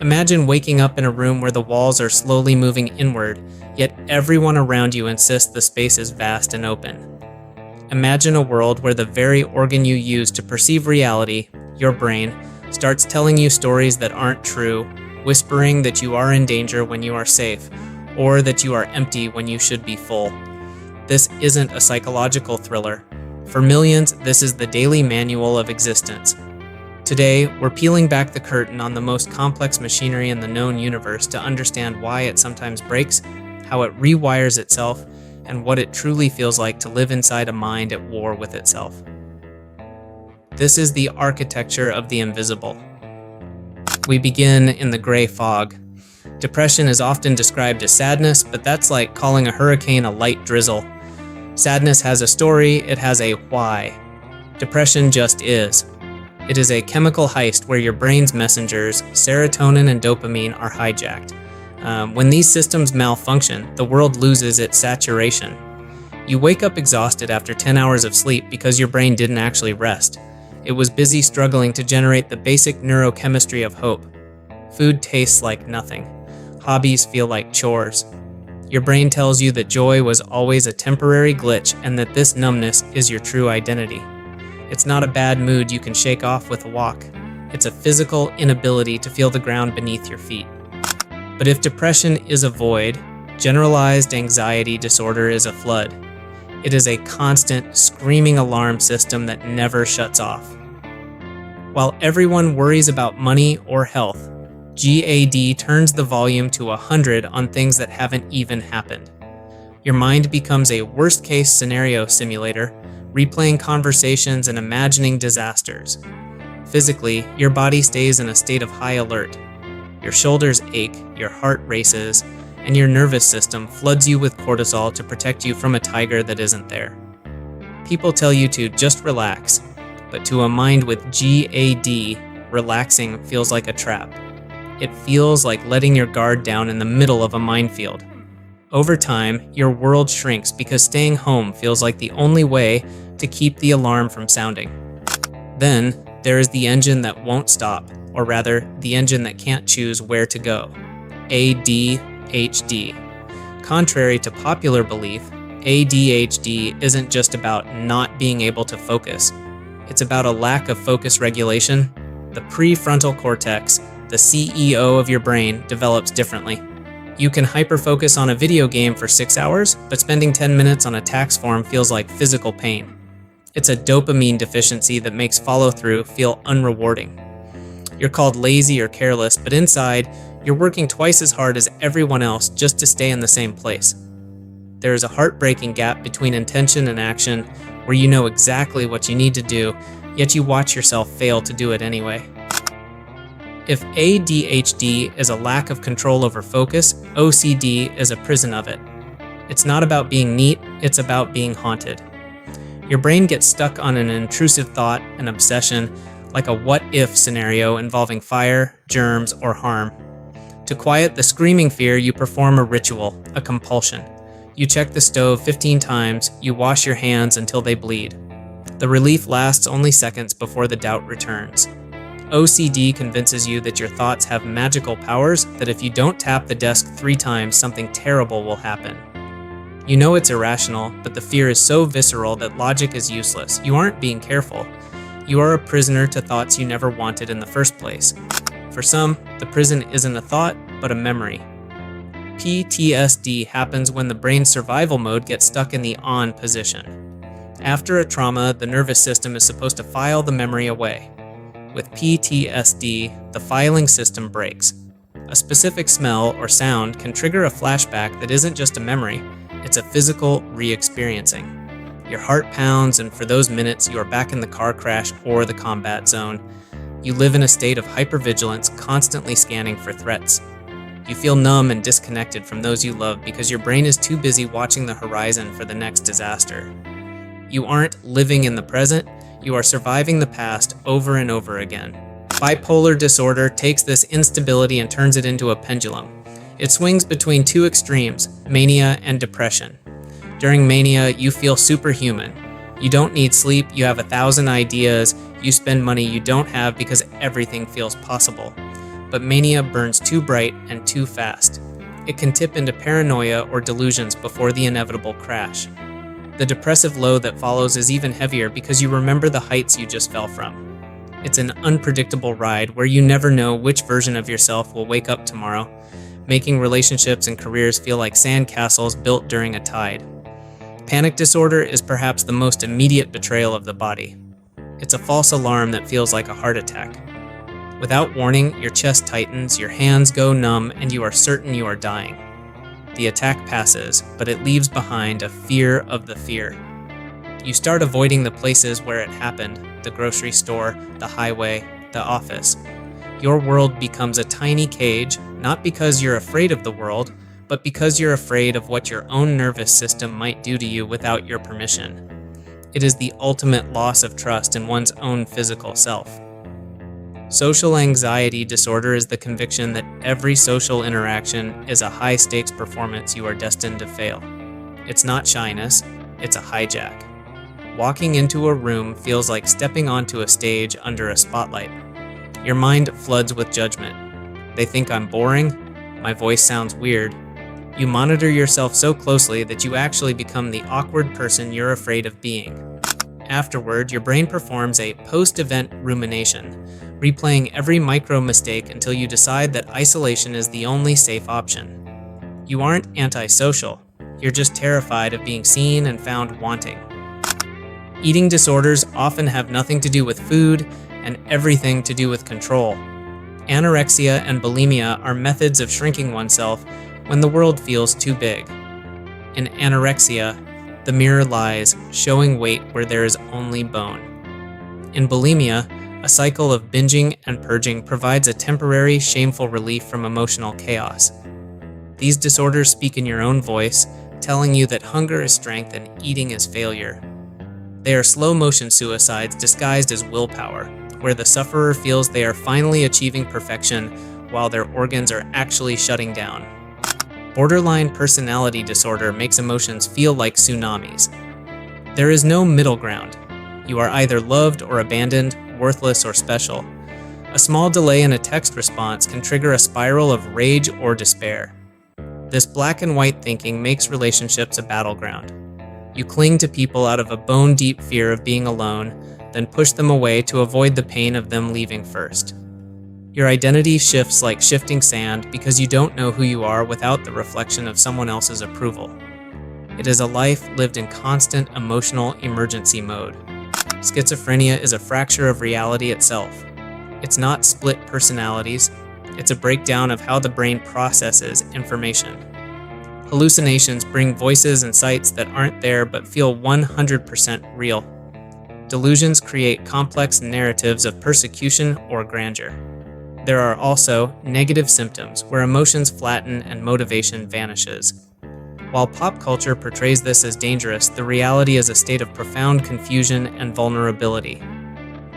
Imagine waking up in a room where the walls are slowly moving inward, yet everyone around you insists the space is vast and open. Imagine a world where the very organ you use to perceive reality, your brain, starts telling you stories that aren't true, whispering that you are in danger when you are safe, or that you are empty when you should be full. This isn't a psychological thriller. For millions, this is the daily manual of existence. Today, we're peeling back the curtain on the most complex machinery in the known universe to understand why it sometimes breaks, how it rewires itself, and what it truly feels like to live inside a mind at war with itself. This is the architecture of the invisible. We begin in the gray fog. Depression is often described as sadness, but that's like calling a hurricane a light drizzle. Sadness has a story, it has a why. Depression just is. It is a chemical heist where your brain's messengers, serotonin and dopamine, are hijacked. When these systems malfunction, the world loses its saturation. You wake up exhausted after 10 hours of sleep because your brain didn't actually rest. It was busy struggling to generate the basic neurochemistry of hope. Food tastes like nothing. Hobbies feel like chores. Your brain tells you that joy was always a temporary glitch and that this numbness is your true identity. It's not a bad mood you can shake off with a walk. It's a physical inability to feel the ground beneath your feet. But if depression is a void, generalized anxiety disorder is a flood. It is a constant, screaming alarm system that never shuts off. While everyone worries about money or health, GAD turns the volume to 100 on things that haven't even happened. Your mind becomes a worst-case scenario simulator, replaying conversations and imagining disasters. Physically, your body stays in a state of high alert. Your shoulders ache, your heart races, and your nervous system floods you with cortisol to protect you from a tiger that isn't there. People tell you to just relax, but to a mind with GAD, relaxing feels like a trap. It feels like letting your guard down in the middle of a minefield. Over time, your world shrinks because staying home feels like the only way to keep the alarm from sounding. Then, there is the engine that won't stop, or rather, the engine that can't choose where to go. ADHD. Contrary to popular belief, ADHD isn't just about not being able to focus. It's about a lack of focus regulation. The prefrontal cortex, the CEO of your brain, develops differently. You can hyper-focus on a video game for 6 hours, but spending 10 minutes on a tax form feels like physical pain. It's a dopamine deficiency that makes follow-through feel unrewarding. You're called lazy or careless, but inside, you're working twice as hard as everyone else just to stay in the same place. There is a heartbreaking gap between intention and action where you know exactly what you need to do, yet you watch yourself fail to do it anyway. If ADHD is a lack of control over focus, OCD is a prison of it. It's not about being neat, it's about being haunted. Your brain gets stuck on an intrusive thought, an obsession, like a what-if scenario involving fire, germs, or harm. To quiet the screaming fear, you perform a ritual, a compulsion. You check the stove 15 times, you wash your hands until they bleed. The relief lasts only seconds before the doubt returns. OCD convinces you that your thoughts have magical powers, that if you don't tap the desk 3 times, something terrible will happen. You know it's irrational, but the fear is so visceral that logic is useless. You aren't being careful. You are a prisoner to thoughts you never wanted in the first place. For some, the prison isn't a thought, but a memory. PTSD happens when the brain's survival mode gets stuck in the on position. After a trauma, the nervous system is supposed to file the memory away. With PTSD, the filing system breaks. A specific smell or sound can trigger a flashback that isn't just a memory, it's a physical re-experiencing. Your heart pounds, and for those minutes, you are back in the car crash or the combat zone. You live in a state of hypervigilance, constantly scanning for threats. You feel numb and disconnected from those you love because your brain is too busy watching the horizon for the next disaster. You aren't living in the present, you are surviving the past over and over again. Bipolar disorder takes this instability and turns it into a pendulum. It swings between 2 extremes, mania and depression. During mania, you feel superhuman. You don't need sleep, you have 1,000 ideas, you spend money you don't have because everything feels possible. but mania burns too bright and too fast. It can tip into paranoia or delusions before the inevitable crash. The depressive low that follows is even heavier because you remember the heights you just fell from. It's an unpredictable ride where you never know which version of yourself will wake up tomorrow, making relationships and careers feel like sandcastles built during a tide. Panic disorder is perhaps the most immediate betrayal of the body. It's a false alarm that feels like a heart attack. Without warning, your chest tightens, your hands go numb, and you are certain you are dying. The attack passes, but it leaves behind a fear of the fear. You start avoiding the places where it happened, the grocery store, the highway, the office. Your world becomes a tiny cage, not because you're afraid of the world, but because you're afraid of what your own nervous system might do to you without your permission. It is the ultimate loss of trust in one's own physical self. Social anxiety disorder is the conviction that every social interaction is a high-stakes performance you are destined to fail. It's not shyness, it's a hijack. Walking into a room feels like stepping onto a stage under a spotlight. Your mind floods with judgment. They think I'm boring, my voice sounds weird. You monitor yourself so closely that you actually become the awkward person you're afraid of being. Afterward, your brain performs a post-event rumination, replaying every micro mistake until you decide that isolation is the only safe option. You aren't antisocial, you're just terrified of being seen and found wanting. Eating disorders often have nothing to do with food and everything to do with control. Anorexia and bulimia are methods of shrinking oneself when the world feels too big. In anorexia, the mirror lies, showing weight where there is only bone. In bulimia, a cycle of binging and purging provides a temporary, shameful relief from emotional chaos. These disorders speak in your own voice, telling you that hunger is strength and eating is failure. They are slow-motion suicides disguised as willpower, where the sufferer feels they are finally achieving perfection while their organs are actually shutting down. Borderline personality disorder makes emotions feel like tsunamis. There is no middle ground. You are either loved or abandoned, worthless or special. A small delay in a text response can trigger a spiral of rage or despair. This black and white thinking makes relationships a battleground. You cling to people out of a bone-deep fear of being alone, then push them away to avoid the pain of them leaving first. Your identity shifts like shifting sand because you don't know who you are without the reflection of someone else's approval. It is a life lived in constant emotional emergency mode. Schizophrenia is a fracture of reality itself. It's not split personalities, it's a breakdown of how the brain processes information. Hallucinations bring voices and sights that aren't there but feel 100% real. Delusions create complex narratives of persecution or grandeur. There are also negative symptoms where emotions flatten and motivation vanishes. While pop culture portrays this as dangerous, the reality is a state of profound confusion and vulnerability.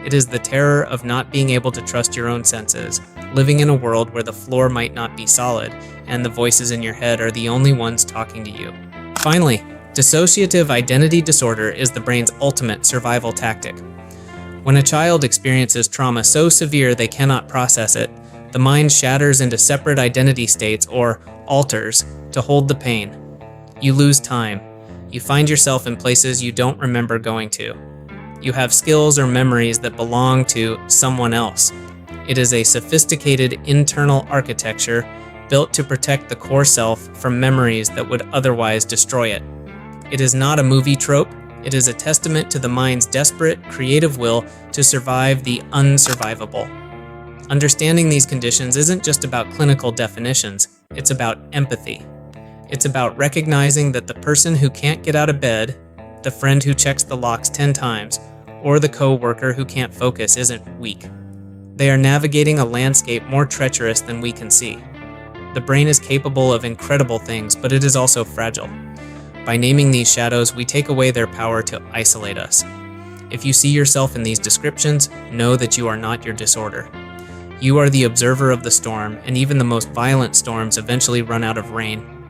It is the terror of not being able to trust your own senses, living in a world where the floor might not be solid, and the voices in your head are the only ones talking to you. Finally, dissociative identity disorder is the brain's ultimate survival tactic. When a child experiences trauma so severe they cannot process it, the mind shatters into separate identity states or alters to hold the pain. You lose time. You find yourself in places you don't remember going to. You have skills or memories that belong to someone else. It is a sophisticated internal architecture built to protect the core self from memories that would otherwise destroy it. It is not a movie trope. It is a testament to the mind's desperate, creative will to survive the unsurvivable. Understanding these conditions isn't just about clinical definitions, it's about empathy. It's about recognizing that the person who can't get out of bed, the friend who checks the locks 10 times, or the co-worker who can't focus isn't weak. They are navigating a landscape more treacherous than we can see. The brain is capable of incredible things, but it is also fragile. By naming these shadows, we take away their power to isolate us. If you see yourself in these descriptions, know that you are not your disorder. You are the observer of the storm, and even the most violent storms eventually run out of rain.